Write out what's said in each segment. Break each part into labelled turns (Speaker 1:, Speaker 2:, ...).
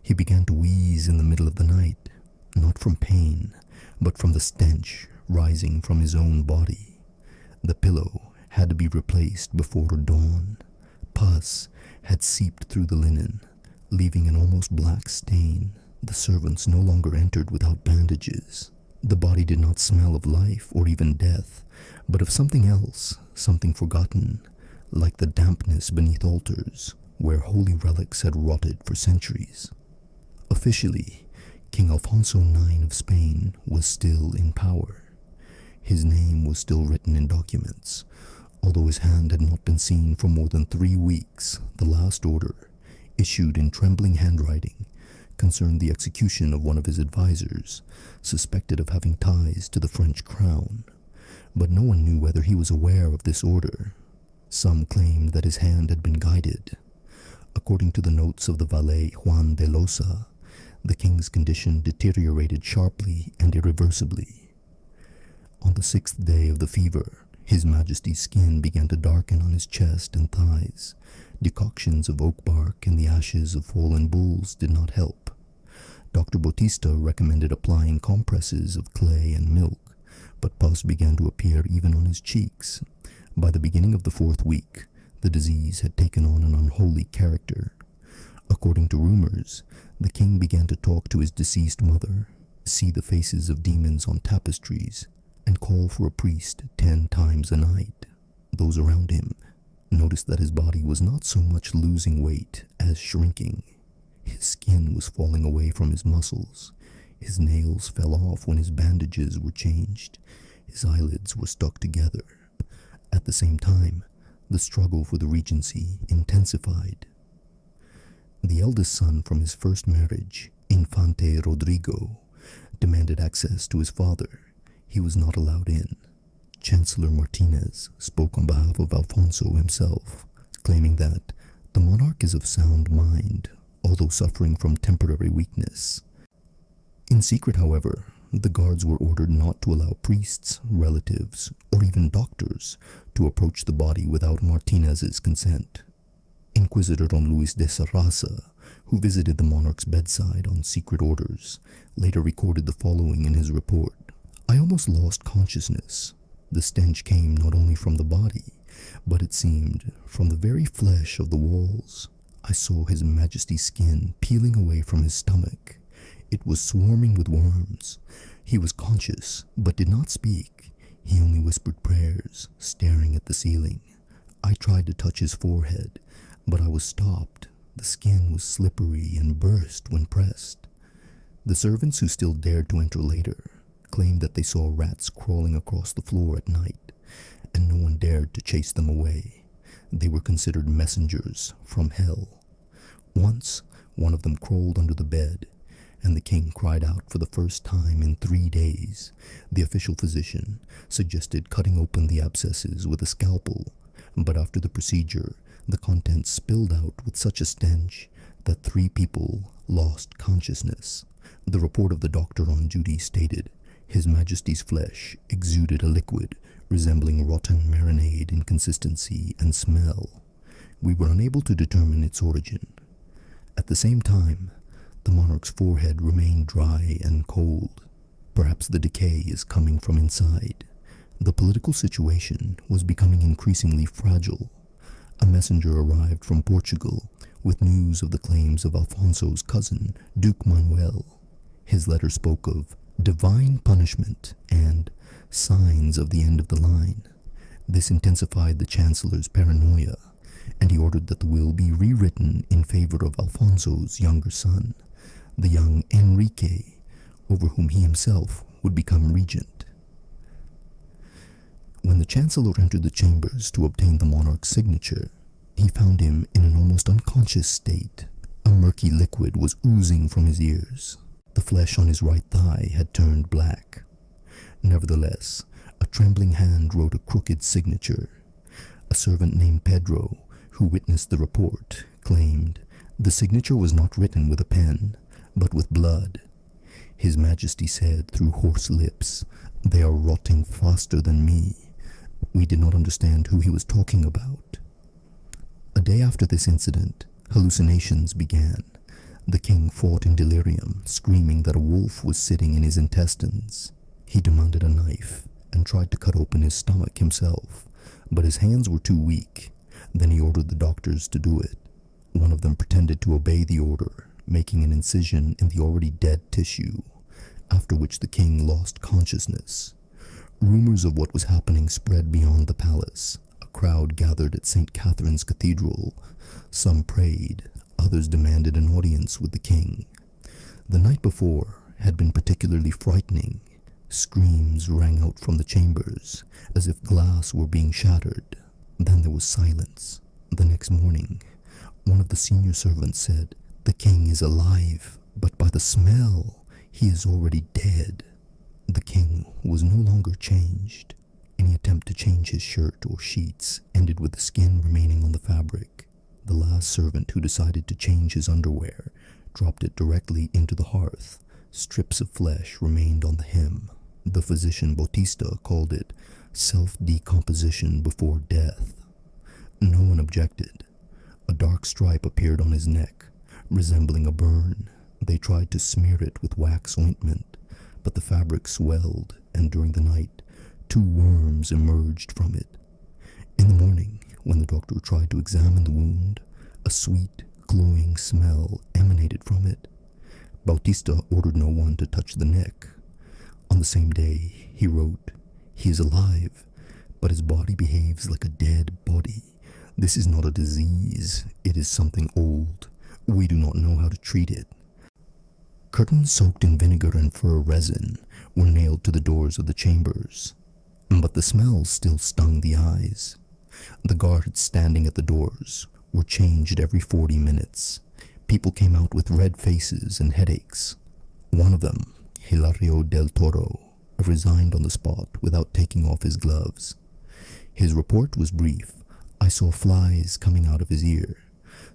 Speaker 1: He began to wheeze in the middle of the night, not from pain, but from the stench rising from his own body. The pillow had to be replaced before dawn. Pus had seeped through the linen, leaving an almost black stain. The servants no longer entered without bandages. The body did not smell of life or even death, but of something else, something forgotten, like the dampness beneath altars, where holy relics had rotted for centuries. Officially, King Alfonso IX of Spain was still in power. His name was still written in documents. Although his hand had not been seen for more than 3 weeks, the last order, issued in trembling handwriting, concerned the execution of one of his advisors, suspected of having ties to the French crown. But no one knew whether he was aware of this order. Some claimed that his hand had been guided. According to the notes of the valet Juan de Losa, the king's condition deteriorated sharply and irreversibly. On the 6th day of the fever, His Majesty's skin began to darken on his chest and thighs. Decoctions of oak bark and the ashes of fallen bulls did not help. Dr. Bautista recommended applying compresses of clay and milk, but pus began to appear even on his cheeks. By the beginning of the 4th week, the disease had taken on an unholy character. According to rumors, the king began to talk to his deceased mother, see the faces of demons on tapestries, and call for a priest 10 times a night. Those around him noticed that his body was not so much losing weight as shrinking. His skin was falling away from his muscles. His nails fell off when his bandages were changed. His eyelids were stuck together. At the same time, the struggle for the regency intensified. The eldest son from his first marriage, Infante Rodrigo, demanded access to his father. He was not allowed in. Chancellor Martinez spoke on behalf of Alfonso himself, claiming that the monarch is of sound mind, although suffering from temporary weakness. In secret, however, the guards were ordered not to allow priests, relatives, or even doctors to approach the body without Martinez's consent. Inquisitor Don Luis de Sarraza, who visited the monarch's bedside on secret orders, later recorded the following in his report. I almost lost consciousness. The stench came not only from the body, but it seemed from the very flesh of the walls. I saw His Majesty's skin peeling away from his stomach. It was swarming with worms. He was conscious, but did not speak. He only whispered prayers, staring at the ceiling. I tried to touch his forehead, but I was stopped. The skin was slippery and burst when pressed. The servants who still dared to enter later claimed that they saw rats crawling across the floor at night, and no one dared to chase them away. They were considered messengers from hell. Once, one of them crawled under the bed, and the king cried out for the first time in 3 days. The official physician suggested cutting open the abscesses with a scalpel, but after the procedure, the contents spilled out with such a stench that 3 people lost consciousness. The report of the doctor on duty stated, His Majesty's flesh exuded a liquid resembling rotten marinade in consistency and smell. We were unable to determine its origin. At the same time, the monarch's forehead remained dry and cold. Perhaps the decay is coming from inside. The political situation was becoming increasingly fragile. A messenger arrived from Portugal with news of the claims of Alfonso's cousin, Duke Manuel. His letter spoke of divine punishment and signs of the end of the line. This intensified the chancellor's paranoia, and he ordered that the will be rewritten in favor of Alfonso's younger son, the young Enrique, over whom he himself would become regent. When the chancellor entered the chambers to obtain the monarch's signature, he found him in an almost unconscious state. A murky liquid was oozing from his ears. The flesh on his right thigh had turned black. Nevertheless, a trembling hand wrote a crooked signature. A servant named Pedro, who witnessed the report, claimed the signature was not written with a pen, but with blood. His Majesty said through hoarse lips, "They are rotting faster than me." We did not understand who he was talking about. A day after this incident, hallucinations began. The king fought in delirium, screaming that a wolf was sitting in his intestines. He demanded a knife and tried to cut open his stomach himself, but his hands were too weak. Then he ordered the doctors to do it. One of them pretended to obey the order, making an incision in the already dead tissue, after which the king lost consciousness. Rumors of what was happening spread beyond the palace. A crowd gathered at St. Catherine's Cathedral. Some prayed, others demanded an audience with the king. The night before had been particularly frightening. Screams rang out from the chambers, as if glass were being shattered. Then there was silence. The next morning, one of the senior servants said, "The king is alive, but by the smell, he is already dead." The king was no longer changed. Any attempt to change his shirt or sheets ended with the skin remaining on the fabric. The last servant who decided to change his underwear dropped it directly into the hearth. Strips of flesh remained on the hem. The physician Bautista called it self-decomposition before death. No one objected. A dark stripe appeared on his neck, resembling a burn. They tried to smear it with wax ointment, but the fabric swelled, and during the night, 2 worms emerged from it. In the morning, when the doctor tried to examine the wound, a sweet, glowing smell emanated from it. Bautista ordered no one to touch the neck. On the same day, he wrote, "He is alive, but his body behaves like a dead body. This is not a disease, it is something old. We do not know how to treat it." Curtains soaked in vinegar and fir resin were nailed to the doors of the chambers, but the smell still stung the eyes. The guards standing at the doors were changed every 40 minutes. People came out with red faces and headaches. One of them, Hilario del Toro, resigned on the spot without taking off his gloves. His report was brief. "I saw flies coming out of his ear.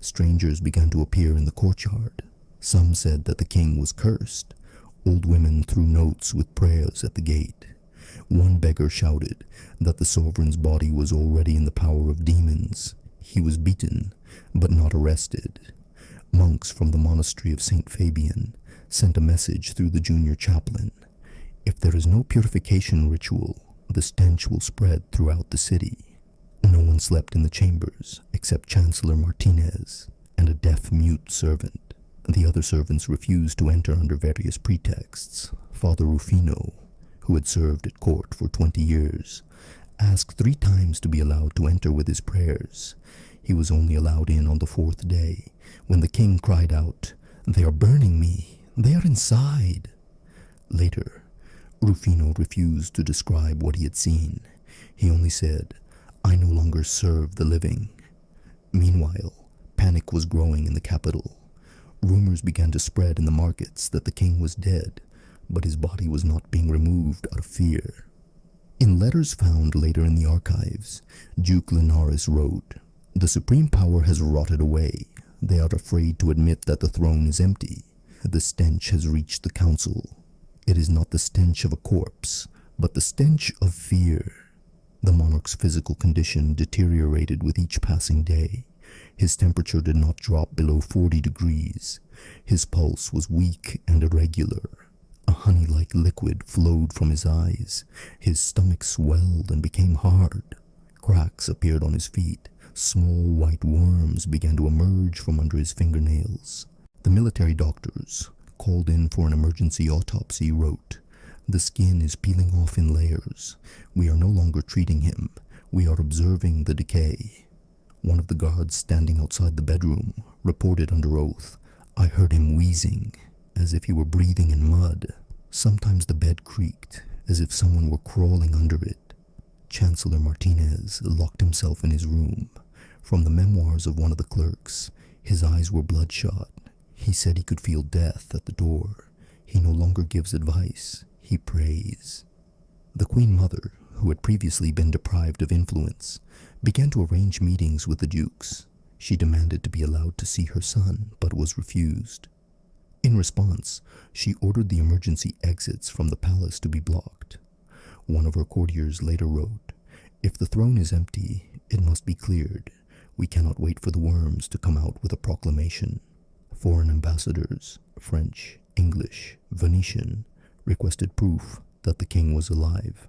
Speaker 1: Strangers began to appear in the courtyard. Some said that the king was cursed. Old women threw notes with prayers at the gate. One beggar shouted that the sovereign's body was already in the power of demons. He was beaten, but not arrested. Monks from the monastery of St. Fabian sent a message through the junior chaplain. If there is no purification ritual, the stench will spread throughout the city." No one slept in the chambers except Chancellor Martinez and a deaf-mute servant. The other servants refused to enter under various pretexts. Father Rufino, who had served at court for 20 years, asked 3 times to be allowed to enter with his prayers. He was only allowed in on the 4th day, when the king cried out, "They are burning me! They are inside!" Later, Rufino refused to describe what he had seen. He only said, "I no longer serve the living." Meanwhile, panic was growing in the capital. Rumors began to spread in the markets that the king was dead, but his body was not being removed out of fear. In letters found later in the archives, Duke Linares wrote, "The supreme power has rotted away. They are afraid to admit that the throne is empty. The stench has reached the council. It is not the stench of a corpse, but the stench of fear." The monarch's physical condition deteriorated with each passing day. His temperature did not drop below 40 degrees. His pulse was weak and irregular. A honey-like liquid flowed from his eyes. His stomach swelled and became hard. Cracks appeared on his feet. Small white worms began to emerge from under his fingernails. The military doctors, called in for an emergency autopsy, wrote, "The skin is peeling off in layers. We are no longer treating him. We are observing the decay." One of the guards standing outside the bedroom reported under oath, "I heard him wheezing, as if he were breathing in mud. Sometimes the bed creaked, as if someone were crawling under it." Chancellor Martinez locked himself in his room. From the memoirs of one of the clerks, his eyes were bloodshot. He said he could feel death at the door. He no longer gives advice, he prays. The Queen Mother, who had previously been deprived of influence, began to arrange meetings with the dukes. She demanded to be allowed to see her son, but was refused. In response, she ordered the emergency exits from the palace to be blocked. One of her courtiers later wrote, "If the throne is empty, it must be cleared. We cannot wait for the worms to come out with a proclamation." Foreign ambassadors, French, English, Venetian, requested proof that the king was alive.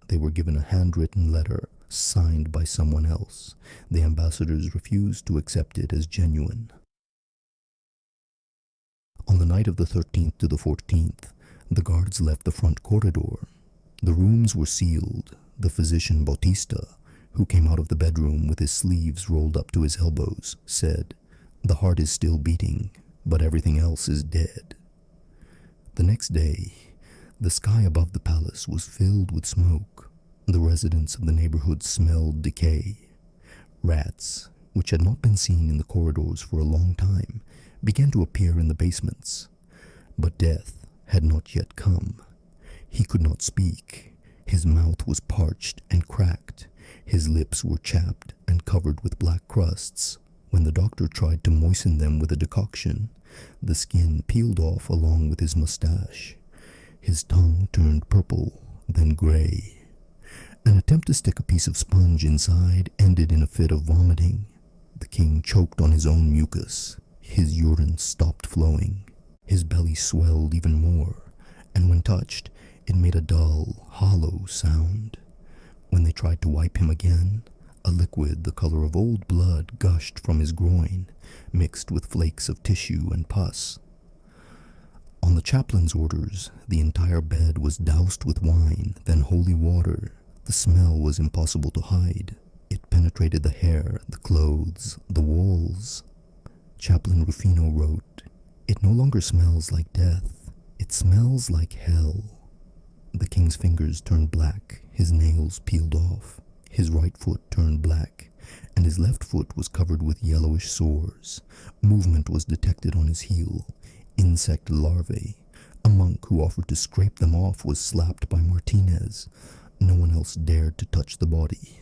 Speaker 1: They were given a handwritten letter signed by someone else. The ambassadors refused to accept it as genuine. On the night of the 13th to the 14th, the guards left the front corridor. The rooms were sealed. The physician Bautista, who came out of the bedroom with his sleeves rolled up to his elbows, said, "The heart is still beating, but everything else is dead." The next day, the sky above the palace was filled with smoke. The residents of the neighborhood smelled decay. Rats, which had not been seen in the corridors for a long time, began to appear in the basements. But death had not yet come. He could not speak. His mouth was parched and cracked. His lips were chapped and covered with black crusts. When the doctor tried to moisten them with a decoction, the skin peeled off along with his mustache. His tongue turned purple, then gray. An attempt to stick a piece of sponge inside ended in a fit of vomiting. The king choked on his own mucus. His urine stopped flowing. His belly swelled even more, and when touched, it made a dull, hollow sound. When they tried to wipe him again, a liquid the color of old blood gushed from his groin, mixed with flakes of tissue and pus. On the chaplain's orders, the entire bed was doused with wine, then holy water. The smell was impossible to hide. It penetrated the hair, the clothes, the walls. Chaplain Rufino wrote, "It no longer smells like death. It smells like hell." The king's fingers turned black, his nails peeled off. His right foot turned black, and his left foot was covered with yellowish sores. Movement was detected on his heel. Insect larvae. A monk who offered to scrape them off was slapped by Martinez. No one else dared to touch the body.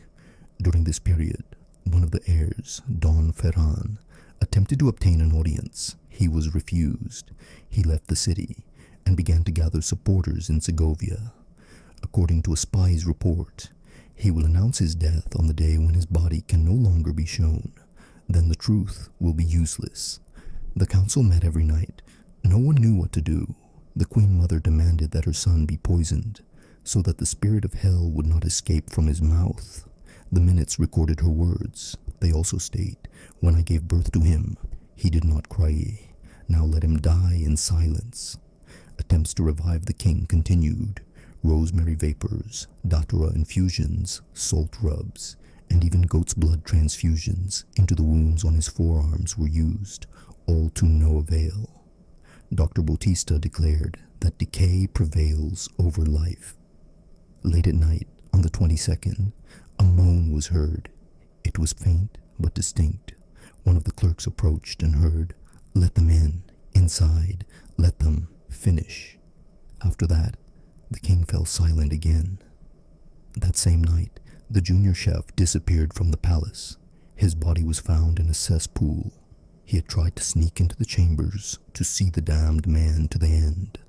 Speaker 1: During this period, one of the heirs, Don Ferran, attempted to obtain an audience. He was refused. He left the city and began to gather supporters in Segovia. According to a spy's report, he will announce his death on the day when his body can no longer be shown. Then the truth will be useless. The council met every night. No one knew what to do. The Queen Mother demanded that her son be poisoned, so that the spirit of hell would not escape from his mouth. The minutes recorded her words. They also state, "When I gave birth to him, he did not cry. Now let him die in silence." Attempts to revive the king continued. Rosemary vapors, datura infusions, salt rubs, and even goat's blood transfusions into the wounds on his forearms were used, all to no avail. Dr. Bautista declared that decay prevails over life. Late at night, on the 22nd, a moan was heard. It was faint but distinct. One of the clerks approached and heard, "Let them in, inside, let them finish." After that, the king fell silent again. That same night, the junior chef disappeared from the palace. His body was found in a cesspool. He had tried to sneak into the chambers to see the damned man to the end.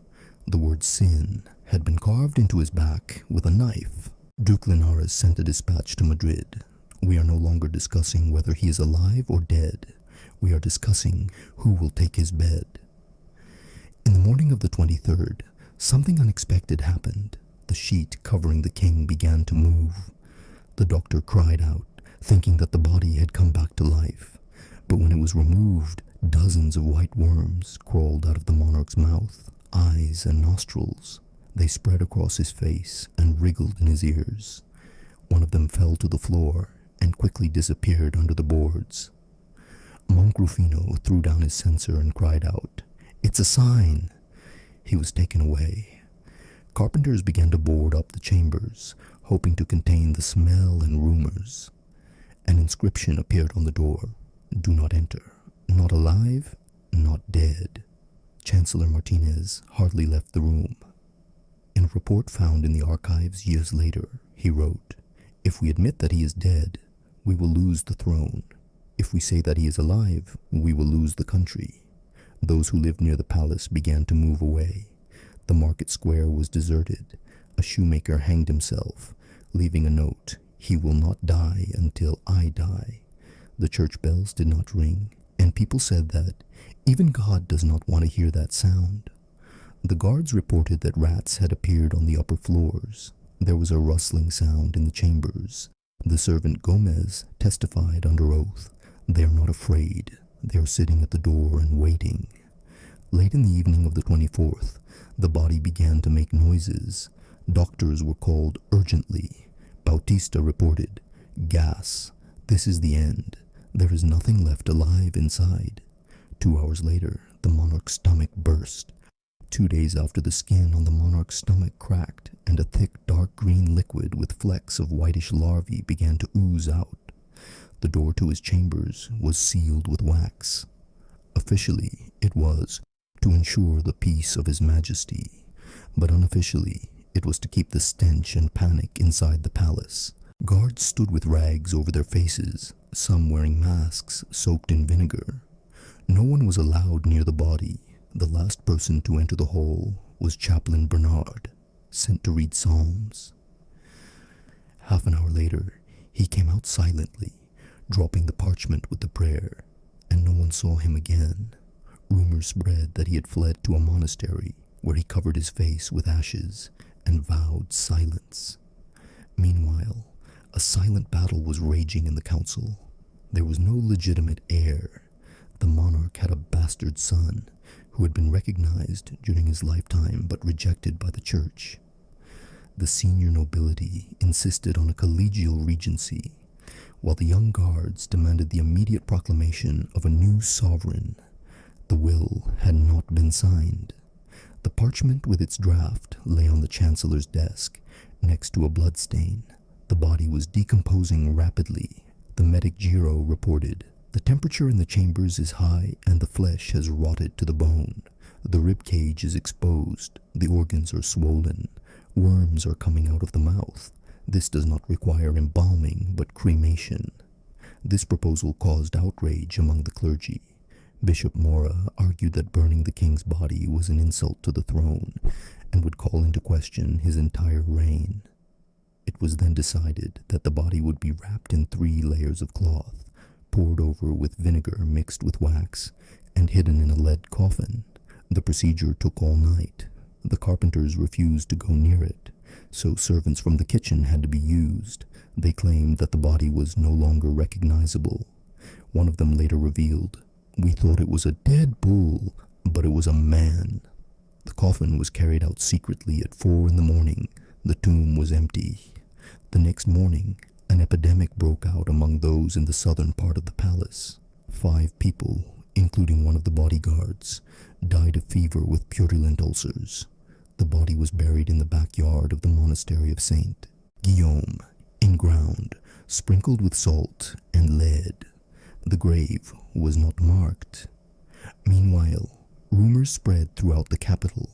Speaker 1: The word sin had been carved into his back with a knife. Duke Linares sent a dispatch to Madrid. "We are no longer discussing whether he is alive or dead. We are discussing who will take his bed." In the morning of the 23rd, something unexpected happened. The sheet covering the king began to move. The doctor cried out, thinking that the body had come back to life. But when it was removed, dozens of white worms crawled out of the monarch's mouth, eyes, and nostrils. They spread across his face and wriggled in his ears. One of them fell to the floor and quickly disappeared under the boards. Monk Rufino threw down his censer and cried out, "It's a sign!" He was taken away. Carpenters began to board up the chambers, hoping to contain the smell and rumors. An inscription appeared on the door, "Do not enter. Not alive, not dead." Chancellor Martinez hardly left the room. In a report found in the archives years later, he wrote, "If we admit that he is dead, we will lose the throne. If we say that he is alive, we will lose the country." Those who lived near the palace began to move away. The market square was deserted. A shoemaker hanged himself, leaving a note, "He will not die until I die." The church bells did not ring, and people said that Even God does not want to hear that sound. The guards reported that rats had appeared on the upper floors. There was a rustling sound in the chambers. The servant Gomez testified under oath. They are not afraid. They are sitting at the door and waiting. Late in the evening of the 24th, the body began to make noises. Doctors were called urgently. Bautista reported, "Gas. This is the end. There is nothing left alive inside." 2 hours later, the Monarch's stomach burst. 2 days after, the skin on the Monarch's stomach cracked, and a thick dark green liquid with flecks of whitish larvae began to ooze out. The door to his chambers was sealed with wax. Officially, it was to ensure the peace of His Majesty, but unofficially, it was to keep the stench and panic inside the palace. Guards stood with rags over their faces, some wearing masks soaked in vinegar. No one was allowed near the body. The last person to enter the hall was Chaplain Bernard, sent to read psalms. Half an hour later, he came out silently, dropping the parchment with the prayer, and no one saw him again. Rumors spread that he had fled to a monastery where he covered his face with ashes and vowed silence. Meanwhile, a silent battle was raging in the council. There was no legitimate heir. The monarch had a bastard son who had been recognized during his lifetime but rejected by the church. The senior nobility insisted on a collegial regency, while the young guards demanded the immediate proclamation of a new sovereign. The will had not been signed. The parchment with its draft lay on the chancellor's desk, next to a bloodstain. The body was decomposing rapidly. The medic Giro reported, "The temperature in the chambers is high and the flesh has rotted to the bone. The rib cage is exposed. The organs are swollen. Worms are coming out of the mouth. This does not require embalming but cremation." This proposal caused outrage among the clergy. Bishop Mora argued that burning the king's body was an insult to the throne and would call into question his entire reign. It was then decided that the body would be wrapped in 3 layers of cloth, poured over with vinegar mixed with wax, and hidden in a lead coffin. The procedure took all night. The carpenters refused to go near it, so servants from the kitchen had to be used. They claimed that the body was no longer recognizable. One of them later revealed, "We thought it was a dead bull, but it was a man." The coffin was carried out secretly at 4 in the morning. The tomb was empty. The next morning, an epidemic broke out among those in the southern part of the palace. 5 people, including one of the bodyguards, died of fever with purulent ulcers. The body was buried in the backyard of the monastery of Saint Guillaume, in ground, sprinkled with salt and lead. The grave was not marked. Meanwhile, rumors spread throughout the capital.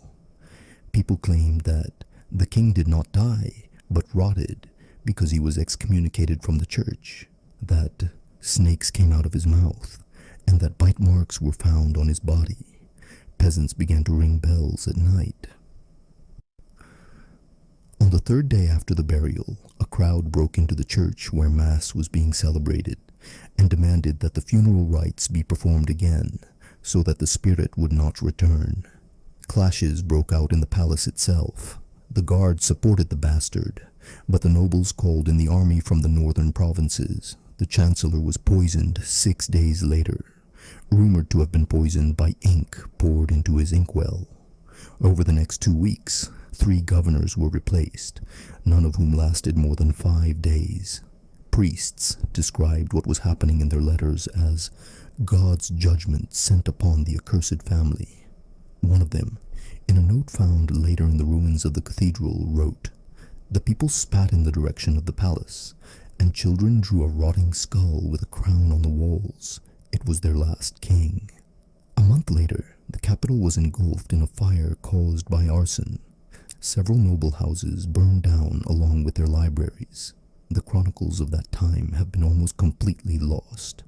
Speaker 1: People claimed that the king did not die, but rotted because he was excommunicated from the church, that snakes came out of his mouth, and that bite marks were found on his body. Peasants began to ring bells at night. On the 3rd day after the burial, a crowd broke into the church where Mass was being celebrated and demanded that the funeral rites be performed again so that the spirit would not return. Clashes broke out in the palace itself. The guards supported the bastard, but the nobles called in the army from the northern provinces. The chancellor was poisoned 6 days later, rumored to have been poisoned by ink poured into his inkwell. Over the next 2 weeks, 3 governors were replaced, none of whom lasted more than 5 days. Priests described what was happening in their letters as God's judgment sent upon the accursed family. One of them, in a note found later in the ruins of the cathedral, wrote, "The people spat in the direction of the palace, and children drew a rotting skull with a crown on the walls. It was their last king." A month later, the capital was engulfed in a fire caused by arson. Several noble houses burned down along with their libraries. The chronicles of that time have been almost completely lost.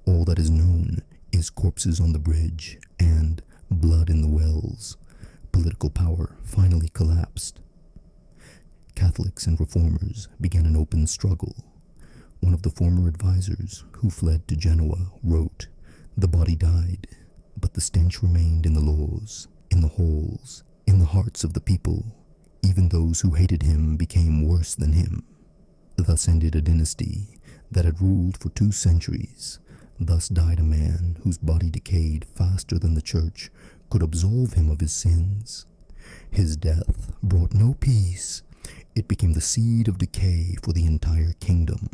Speaker 1: All that is known is corpses on the bridge and blood in the wells. Political power finally collapsed. Catholics and reformers began an open struggle. One of the former advisors, who fled to Genoa, wrote, "The body died. But the stench remained in the laws, in the halls, in the hearts of the people. Even those who hated him became worse than him. Thus ended a dynasty that had ruled for 2 centuries. Thus died a man whose body decayed faster than the church could absolve him of his sins. His death brought no peace. It became the seed of decay for the entire kingdom.